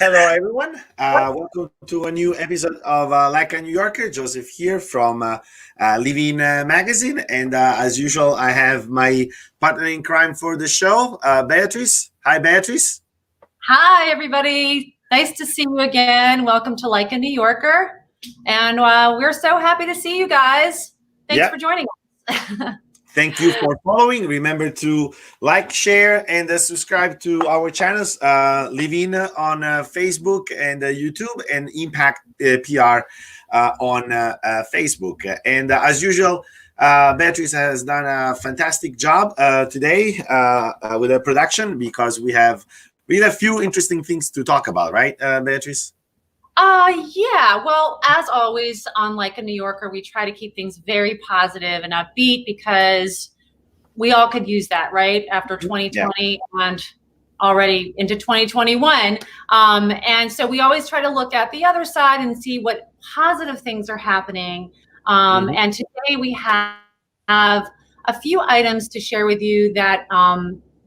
Hello, everyone. Welcome to a new episode of Like a New Yorker. Joseph here from Living Magazine. And as usual, I have my partner in crime for the show, Beatrice. Hi, Beatrice. Hi, everybody. Nice to see you again. Welcome to Like a New Yorker. And we're so happy to see you guys. Thanks for joining us. Thank you for following. Remember to like, share, and subscribe to our channels, Living on Facebook and YouTube, and Impact PR on Facebook. And as usual, Beatrice has done a fantastic job today with the production because we have a few interesting things to talk about, right, Beatrice? Yeah, well, as always on Like a New Yorker, we try to keep things very positive and upbeat because we all could use that, right? After 2020 and already into 2021. And so we always try to look at the other side and see what positive things are happening. And today we have a few items to share with you that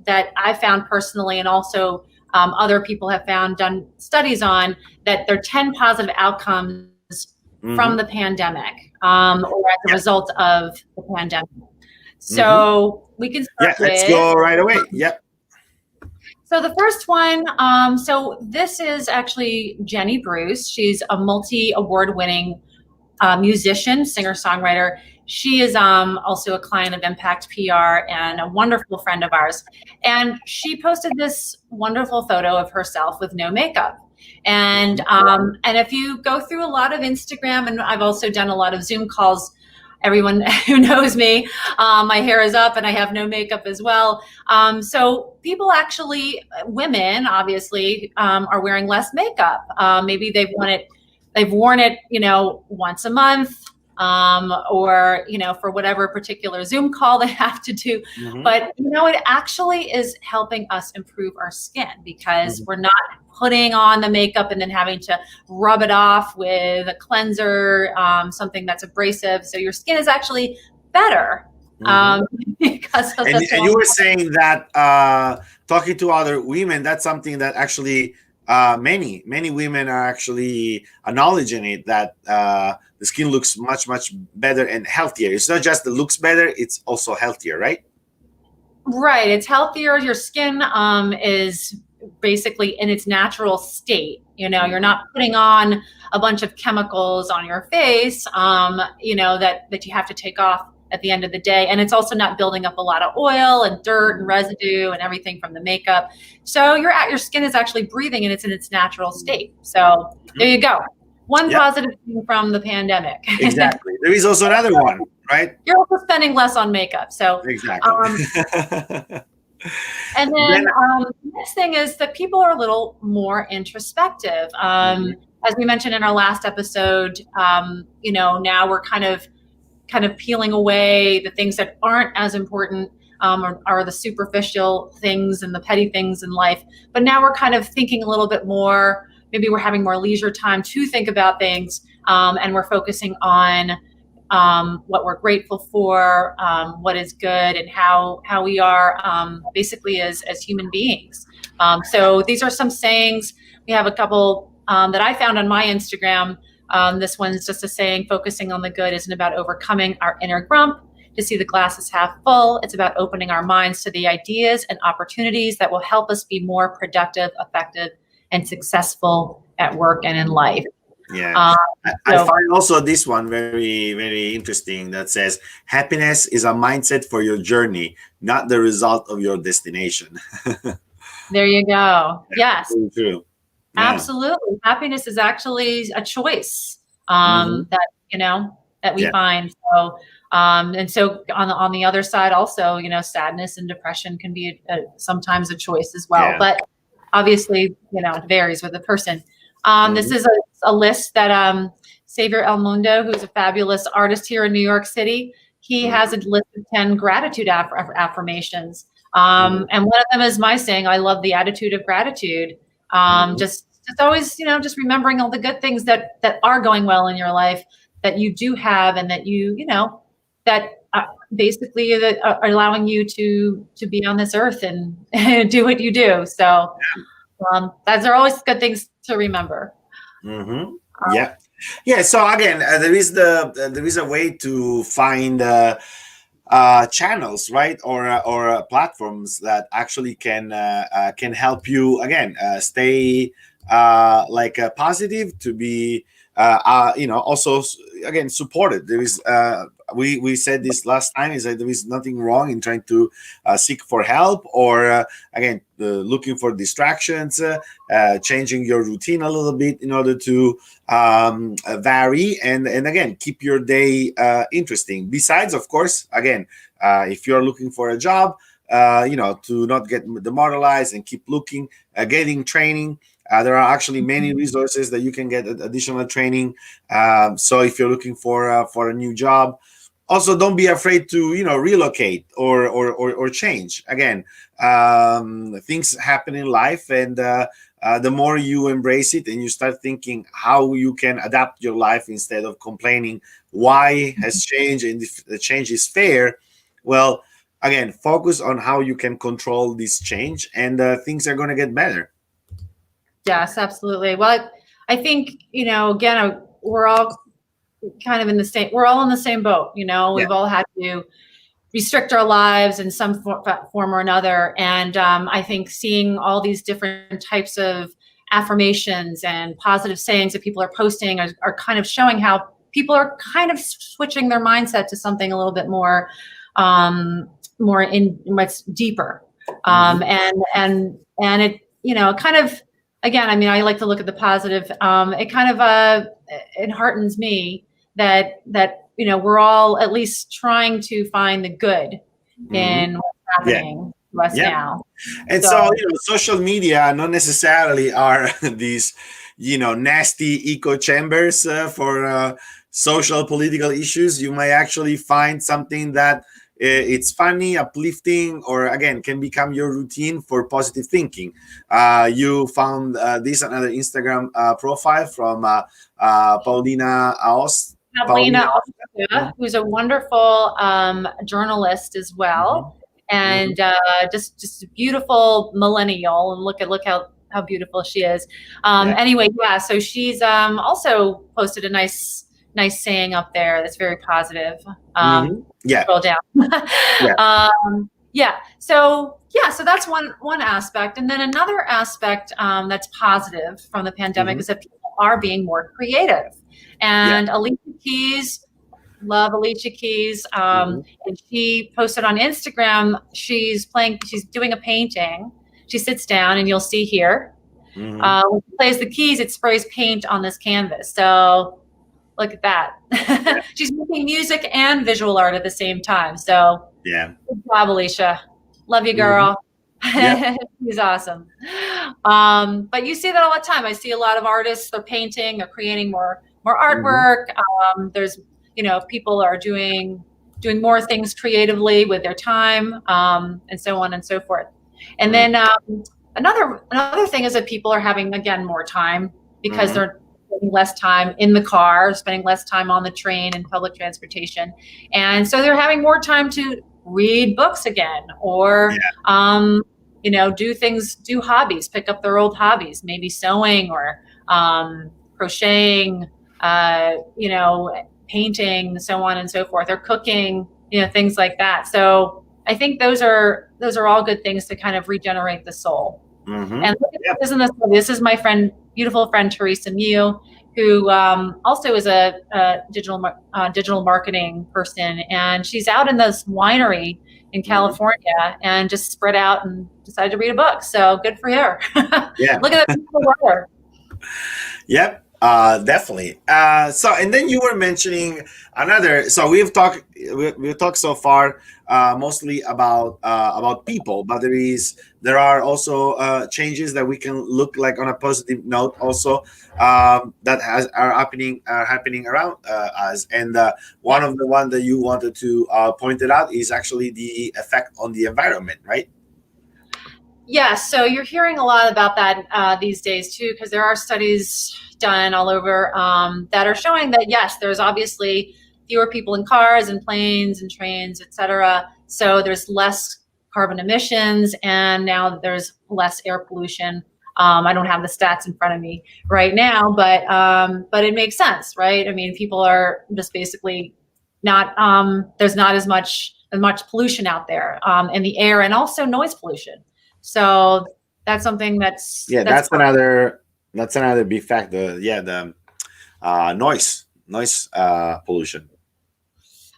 that I found personally, and also other people have done studies on, that there are 10 positive outcomes from the pandemic or as a result of the pandemic. So we can start let's go right away. Yep. So the first one, so this is actually Jenny Bruce. She's a multi-award winning musician, singer-songwriter. She is also a client of Impact PR and a wonderful friend of ours. And she posted this wonderful photo of herself with no makeup. And if you go through a lot of Instagram, and I've also done a lot of Zoom calls, everyone who knows me, my hair is up and I have no makeup as well. So people actually, women obviously, are wearing less makeup. Maybe they've worn it, once a month, or, for whatever particular Zoom call they have to do. But, it actually is helping us improve our skin because we're not putting on the makeup and then having to rub it off with a cleanser, something that's abrasive. So your skin is actually better. Because of and you were saying that talking to other women, that's something that actually many women are actually acknowledging it, that the skin looks much better and healthier. It's not just it looks better, it's also healthier, right? Right, it's healthier. Your skin is basically in its natural state. You're not putting on a bunch of chemicals on your face, that you have to take off at the end of the day. And it's also not building up a lot of oil and dirt and residue and everything from the makeup. So your skin is actually breathing and it's in its natural state. So there you go. One positive thing from the pandemic. Exactly. There is also another one, right? You're also spending less on makeup. So exactly. And then the next thing is that people are a little more introspective. As we mentioned in our last episode, now we're kind of peeling away the things that aren't as important, are the superficial things and the petty things in life. But now we're kind of thinking a little bit more. Maybe we're having more leisure time to think about things, and we're focusing on what we're grateful for, what is good, and how we are basically as human beings. So these are some sayings. We have a couple that I found on my Instagram. This one's just a saying: focusing on the good isn't about overcoming our inner grump to see the glass is half full. It's about opening our minds to the ideas and opportunities that will help us be more productive, effective, and successful at work and in life. I find also this one very, very interesting, that says happiness is a mindset for your journey, not the result of your destination. There you go. Yes. Very true. Yeah. Absolutely. Happiness is actually a choice that we find. So and so on the other side also, sadness and depression can be sometimes a choice as well. But obviously, it varies with the person. This is a list that Xavier El Mundo, who's a fabulous artist here in New York City, he has a list of 10 gratitude affirmations. And one of them is my saying, I love the attitude of gratitude. Just always, just remembering all the good things that are going well in your life, that you do have, and that that basically are allowing you to be on this earth and do what you do. So those are always good things to remember. Mm-hmm. Yeah. Yeah. So again, there is a way to find channels, right, or platforms that actually can help you again stay positive, to be also again supported. There is we said this last time, is that there is nothing wrong in trying to seek for help, or again looking for distractions, changing your routine a little bit in order to vary and again keep your day interesting. Besides, of course, again, if you're looking for a job, to not get demoralized and keep looking, getting training. There are actually many resources that you can get additional training. So if you're looking for a new job, also don't be afraid to relocate or change. Again, things happen in life, and the more you embrace it and you start thinking how you can adapt your life instead of complaining why has changed and if the change is fair, well, again, focus on how you can control this change, and things are going to get better. Yes, absolutely. Well, I think, again, we're all kind of in the same, we're all in the same boat. Yeah. We've all had to restrict our lives in some form or another. And I think seeing all these different types of affirmations and positive sayings that people are posting are kind of showing how people are kind of switching their mindset to something a little bit more in much deeper. And it, kind of, again, I mean, I like to look at the positive. It kind of it heartens me that we're all at least trying to find the good in what's Yeah. happening to us now. And so, social media not necessarily are these, nasty echo chambers for social political issues. You might actually find something that it's funny, uplifting, or again can become your routine for positive thinking. You found this another Instagram profile from Paulina Aost. Paulina, who's a wonderful journalist as well, and just a beautiful millennial. And look how beautiful she is. Anyway, yeah. So she's also posted a nice saying up there that's very positive. Scroll down. So that's one aspect, and then another aspect that's positive from the pandemic is that people are being more creative. And Alicia Keys, love Alicia Keys, and she posted on Instagram. She's doing a painting. She sits down, and you'll see here. When she plays the keys, it sprays paint on this canvas. So look at that. She's making music and visual art at the same time. So good job, Alicia. Love you, girl. She's awesome. But you see that all the time. I see a lot of artists, they're painting, they're creating more artwork. There's, people are doing more things creatively with their time, and so on and so forth. And then another thing is that people are having, again, more time because they're spending less time in the car, spending less time on the train and public transportation. And so they're having more time to read books again, or do hobbies, pick up their old hobbies, maybe sewing or crocheting, painting, so on and so forth, or cooking, things like that. So I think those are all good things to kind of regenerate the soul. And this is my beautiful friend Teresa Mew, who also is a digital marketing person, and she's out in this winery in California and just spread out and decided to read a book. So good for her. Look at that beautiful weather. Yep. Definitely. And then you were mentioning another. So we've talked so far mostly about people, but there are also changes that we can look like on a positive note also that are happening around us. And one of the one that you wanted to point it out is actually the effect on the environment, right? Yeah, so you're hearing a lot about that these days too, because there are studies done all over that are showing that yes, there's obviously fewer people in cars and planes and trains, etc. So there's less carbon emissions, and now there's less air pollution. I don't have the stats in front of me right now, but it makes sense, right? I mean, people are just basically not there's not as much pollution out there in the air, and also noise pollution. So that's something Yeah, that's part. that's another big factor. Yeah, the noise pollution.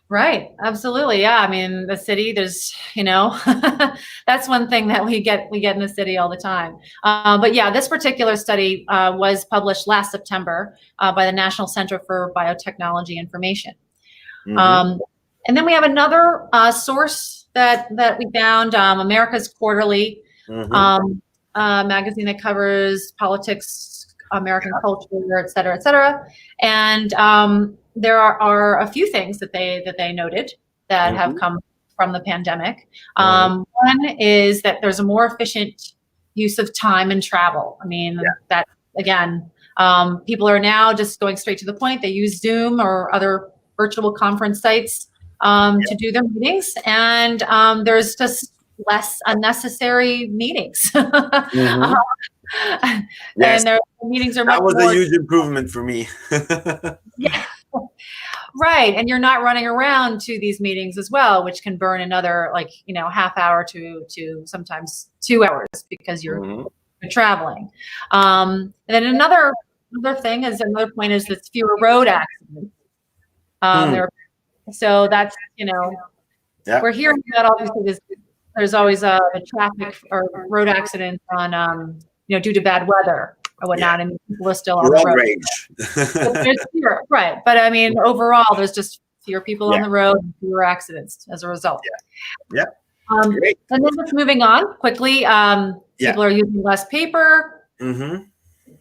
Right. Absolutely. Yeah. I mean, the city, there's, that's one thing that we get in the city all the time. But yeah, this particular study was published last September by the National Center for Biotechnology Information. Mm-hmm. Um, and then we have another source that we found, America's Quarterly, Mm-hmm. magazine that covers politics, American culture, et cetera, et cetera. And there are a few things that they noted that have Mm-hmm. come from the pandemic. Mm-hmm. One is that there's a more efficient use of time and travel. I mean, Yeah. that again, people are now just going straight to the point. They use Zoom or other virtual conference sites to do their meetings, and there's just less unnecessary meetings. Mm-hmm. Yes, And their meetings are that much was a more. huge improvement for me. Yeah, right. And you're not running around to these meetings as well, which can burn another half hour to sometimes 2 hours because you're Mm-hmm. traveling. And then another point is that fewer road accidents. Hmm. So that's Yeah. we're hearing about obviously there's always a traffic or road accidents on due to bad weather or Yeah. whatnot, and people are still on the Road road. But rage. there's fewer, right? But I mean, overall, there's just fewer people on Yeah. the road and fewer accidents as a result. Yeah. Great. And then just moving on quickly, Yeah. people are using less paper. Mm-hmm.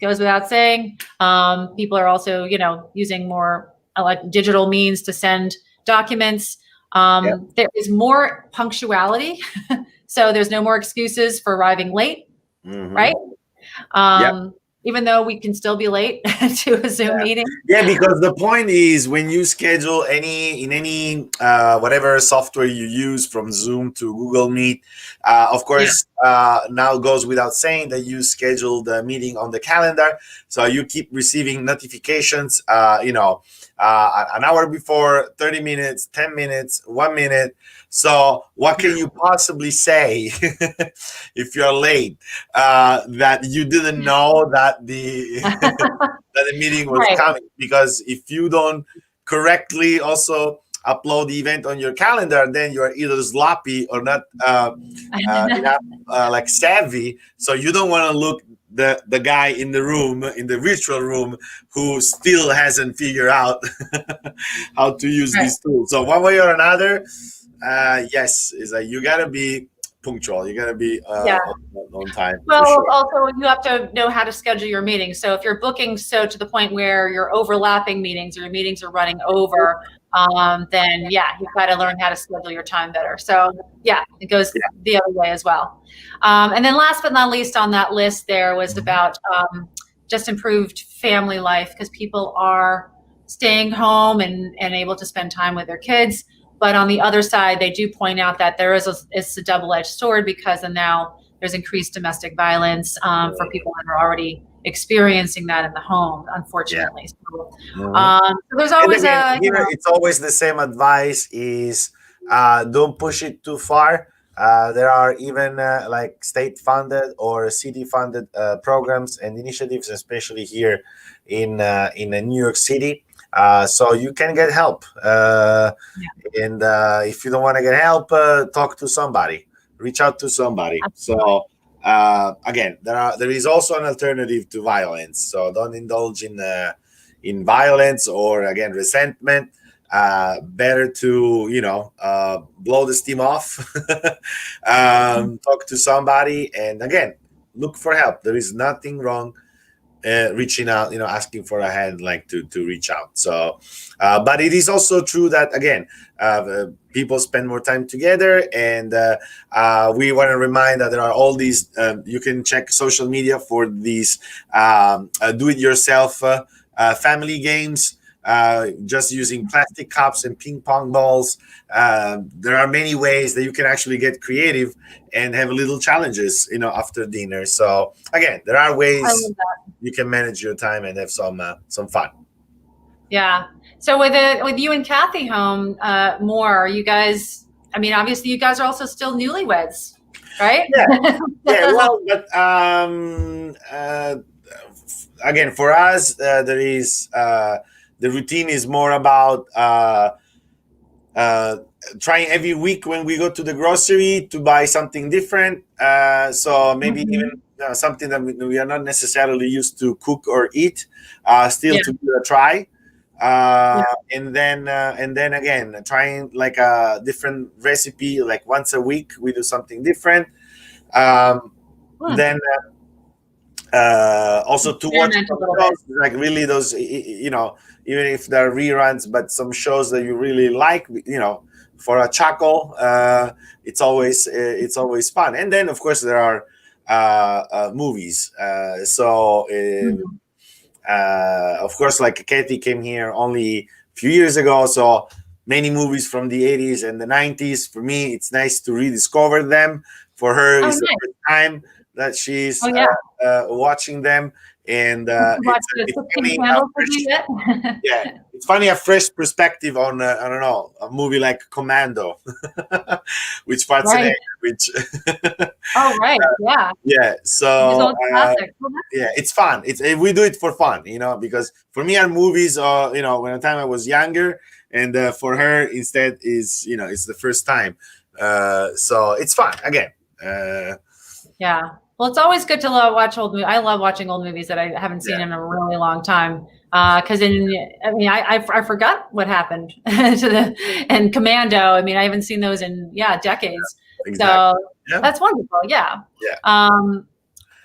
Goes without saying. People are also, using more like digital means to send documents. There is more punctuality, so there's no more excuses for arriving late, Mm-hmm. right? Yep. Even though we can still be late to a Zoom meeting. Yeah, because the point is when you schedule any whatever software you use from Zoom to Google Meet, of course, now goes without saying that you schedule the meeting on the calendar, so you keep receiving notifications. An hour before, 30 minutes, 10 minutes, 1 minute. So what can you possibly say if you're late that you didn't know that the meeting was Right. coming? Because if you don't correctly also upload the event on your calendar, then you're either sloppy or not enough like savvy. So you don't want to look the guy in the room, in the virtual room, who still hasn't figured out how to use Right. these tools. So one way or another, yes, is that you gotta be punctual. You gotta be on time. Well, For sure. also you have to know how to schedule your meetings. So if you're booking to the point where you're overlapping meetings or your meetings are running over, then you've got to learn how to schedule your time better. So it goes the other way as well. And then last but not least on that list there was about just improved family life, because people are staying home and able to spend time with their kids. But on the other side, they do point out that it's a double-edged sword, because now there's increased domestic violence for people that are already experiencing that in the home, unfortunately. So, so there's always here it's always the same advice: is don't push it too far. There are even like state-funded or city-funded programs and initiatives, especially here in New York City. So you can get help. And if you don't want to get help, talk to somebody, reach out to somebody. So again, there is also an alternative to violence. So don't indulge in violence or again resentment. Better to blow the steam off, talk to somebody, and again look for help. There is nothing wrong reaching out, asking for a hand, like to reach out. So but it is also true that again people spend more time together, and we want to remind that there are all these you can check social media for these do it yourself family games just using plastic cups and ping pong balls. There are many ways that you can actually get creative and have little challenges, after dinner. So again, there are I ways love that. you can manage your time and have some fun. Yeah. So with you and Kathy home, more, you guys, I mean, obviously you guys are also still newlyweds, right? Yeah, yeah. Well, but again, for us, there is the routine is more about uh, trying every week when we go to the grocery to buy something different. So maybe even Mhm. something that we are not necessarily used to cook or eat, still Yeah. to give it a try. Yeah. And then again, trying like a different recipe, like once a week we do something different. Um, Hmm. then also to watch Experiment a some little bit. shows, like really those, even if they're reruns, but some shows that you really like, for a chuckle. It's always fun. And then of course there are movies. Mhm. Of course, like Katie came here only a few years ago, so many movies from the 80s and the 90s. For me, it's nice to rediscover them. For her, Oh, it's the nice. first time that she's Oh, yeah. watching them, and Did you watch the it's 16 funny. Candles with you yet? Yeah, it's funny, a fresh perspective on I don't know, a movie like Commando, with Right. Schwarzenegger, which Oh, right. Yeah. yeah. These So old classics. Well, yeah, it's fun. We do it for fun, because for me, our movies, when the time I was younger, and for her instead is, it's the first time. So it's fun again. yeah. Well, it's always good to watch old movies. I love watching old movies that I haven't seen Yeah, in a really long time. Because I forgot what happened to and Commando. I mean, I haven't seen those in decades. exactly. So Yeah, that's wonderful. Yeah. yeah. Um,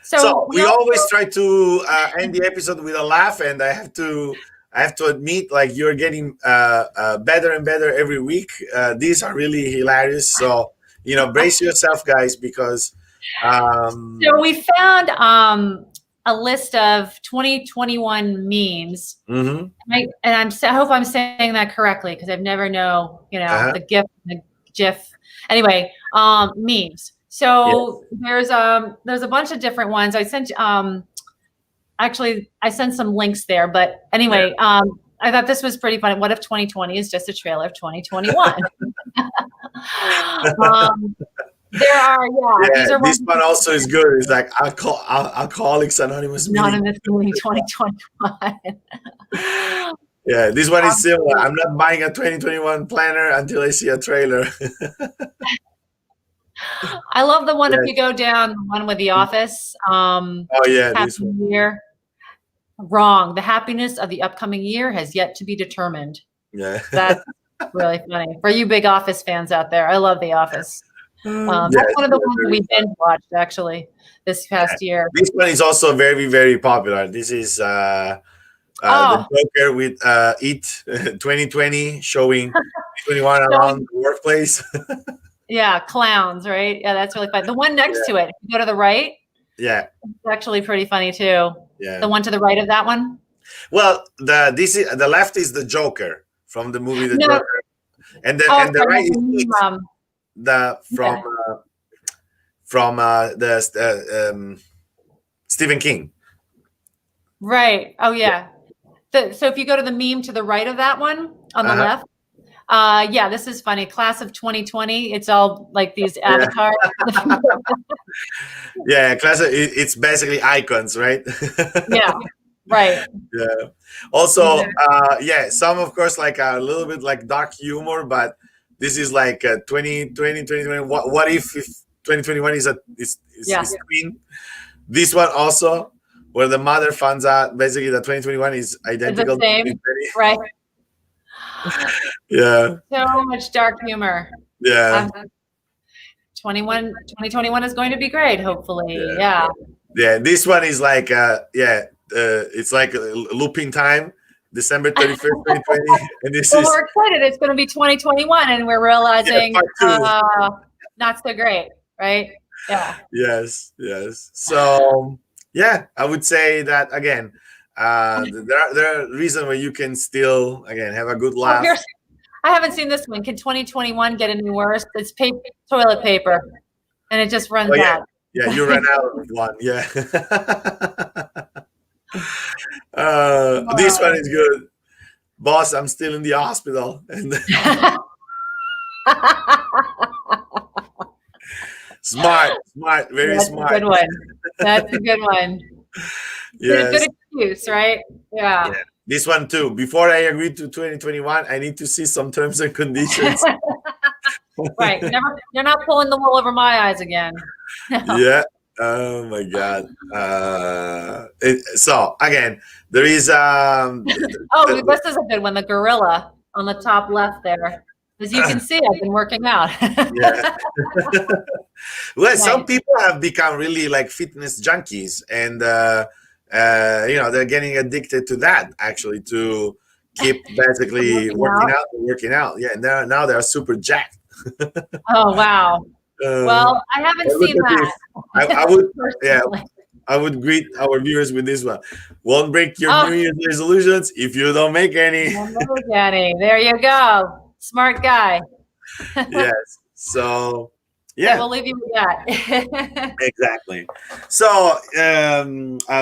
so So we we also always try to end the episode with a laugh, and I have to admit, like, you're getting better and better every week. These are really hilarious. So brace yourself, guys, because so um, we found a list of 2021 memes. mhm, I hope I'm saying that correctly because I've never know, uh-huh, the GIF. Anyway, memes. yes, So there's a bunch of different ones. I sent actually I sent some links there, but yeah, anyway, I thought this was pretty funny. What if 2020 is just a trailer of 2021? um, there are, yeah. these are This ones one also is good. It's like Alcoholics Anonymous meeting. anonymous movie 2021. Yeah, this one is similar. I'm not buying a 2021 planner until I see a trailer. I love the one if you Yes. go down, the one with The Office. Oh yeah, Happy this one. New Year. Wrong. The happiness of the upcoming year has yet to be determined. Yeah. That's really funny. For you big Office fans out there, I love The Office. That's Yes, one of the yeah, ones that very we fun. binge watched actually this Yeah. past year. This one is also very, very popular. This is the Oh, Joker with It 2020 showing 2021 showing, around the workplace. yeah, clowns, right? Yeah, that's really fun. The one next Yeah, to it, if you go to the right, yeah, it's actually pretty funny too. yeah. The one to the right of that one? Well, the left is the Joker from the movie The No. Joker, and the Oh, and the sorry, right no, is It, the yeah. from Stephen King. Right. Oh, Yeah. yeah. So if you go to the meme to the right of that one on the Uh-huh. left, yeah, this is funny. Class of 2020. It's all like these Yeah. avatars. Yeah, class. It's basically icons, right? Yeah. Right. Yeah. Also, Exactly. yeah, some of course like a little bit like dark humor, but this is like 2020. What if 2021 Yeah. is Queen? This one also, where the mother finds out basically that 2021 is It's the identical to same. 2020. Right. Yeah, So much dark humor. yeah, 2021 is going to be great, hopefully. yeah, Yeah. yeah. This one is like it's like looping time, December 31st, 2020, and this Well, is we're excited. It's going to be 2021, and we're yeah, realizing part two. not so great, right? Yeah. Yes, yes. So yeah, I would say that again. There are reasons where you can still again have a good Oh, laugh. here's, I haven't seen this one. Can 2021 get any worse? It's toilet paper, and it just runs Oh yeah, out. yeah, you ran out of one. Yeah. This one is good. Boss, I'm still in the hospital. And smart, very That's smart. a good one. That's a good one. Yes. Good excuse, right? Yeah. Yeah. This one too. Before I agree to 2021, I need to see some terms and conditions. Right. You're not pulling the wool over my eyes again. No. Yeah. Oh my God. So again, there is Oh, this is a good one. The gorilla on the top left there. As you can see, I've been working out. yeah. Well, some Nice. people have become really like fitness junkies, and they're getting addicted to that actually to keep basically working out. Yeah, now they're super jacked. Oh, wow. Well, I haven't Look seen at this. that. I would, yeah, Personally. I would greet our viewers with this one. Won't break your Oh. New Year's resolutions if you don't make any. Danny, there you go. Smart guy. Yes. So, So yeah, we'll leave you with that. exactly. So,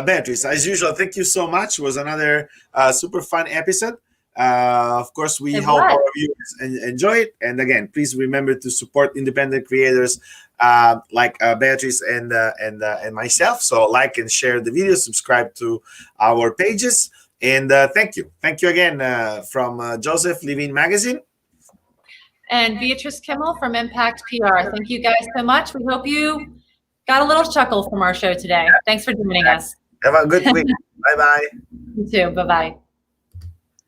Beatrice, as usual, thank you so much. It was another super fun episode. Of course, we It hope was. our viewers enjoy it. And again, please remember to support independent creators like Beatrice and myself. So, like and share the video, subscribe to our pages, and thank you again from Joseph Living Magazine. And Beatrice Kimmel from Impact PR. Thank you guys so much. We hope you got a little chuckle from our show today. Thanks for joining us. Have a good week. Bye bye. You too. Bye-bye.